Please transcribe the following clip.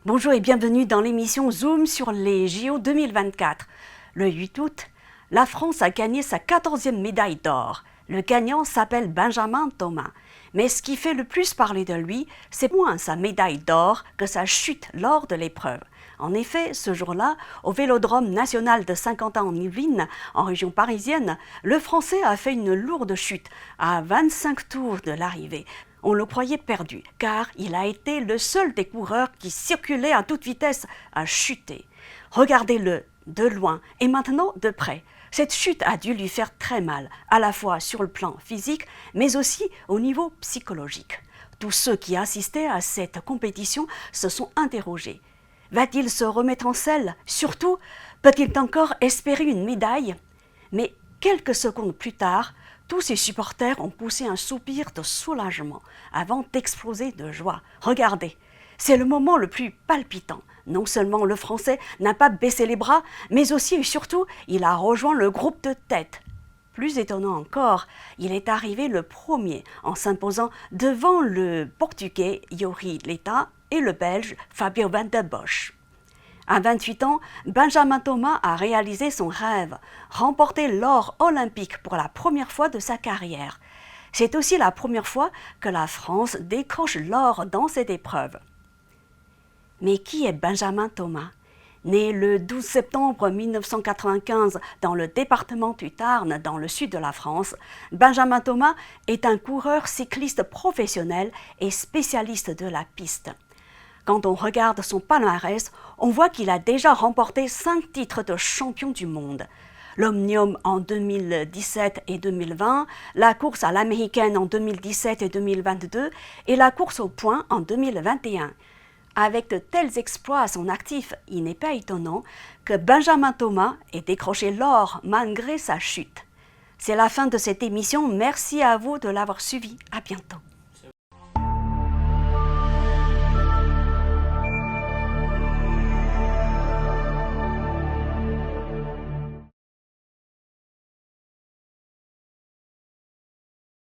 Bonjour et bienvenue dans l'émission Zoom sur les JO 2024. Le 8 août, la France a gagné sa 14e médaille d'or. Le gagnant s'appelle Benjamin Thomas. Mais ce qui fait le plus parler de lui, c'est moins sa médaille d'or que sa chute lors de l'épreuve. En effet, ce jour-là, au Vélodrome national de Saint-Quentin-en-Yvelines, en région parisienne, le Français a fait une lourde chute à 25 tours de l'arrivée. On le croyait perdu, car il a été le seul des coureurs qui circulait à toute vitesse à chuter. Regardez-le de loin et maintenant de près. Cette chute a dû lui faire très mal, à la fois sur le plan physique, mais aussi au niveau psychologique. Tous ceux qui assistaient à cette compétition se sont interrogés. Va-t-il se remettre en selle? Surtout, peut-il encore espérer une médaille? Mais quelques secondes plus tard, tous ses supporters ont poussé un soupir de soulagement avant d'exploser de joie. Regardez, c'est le moment le plus palpitant. Non seulement le Français n'a pas baissé les bras, mais aussi et surtout, il a rejoint le groupe de tête. Plus étonnant encore, il est arrivé le premier en s'imposant devant le Portugais Jori Leita et le Belge Fabio Van der Bosch. À 28 ans, Benjamin Thomas a réalisé son rêve, remporter l'or olympique pour la première fois de sa carrière. C'est aussi la première fois que la France décroche l'or dans cette épreuve. Mais qui est Benjamin Thomas? Né le 12 septembre 1995 dans le département du Tarn, dans le sud de la France, Benjamin Thomas est un coureur cycliste professionnel et spécialiste de la piste. Quand on regarde son palmarès, on voit qu'il a déjà remporté 5 titres de champion du monde. L'Omnium en 2017 et 2020, la course à l'américaine en 2017 et 2022 et la course au point en 2021. Avec de tels exploits à son actif, il n'est pas étonnant que Benjamin Thomas ait décroché l'or malgré sa chute. C'est la fin de cette émission. Merci à vous de l'avoir suivi. À bientôt.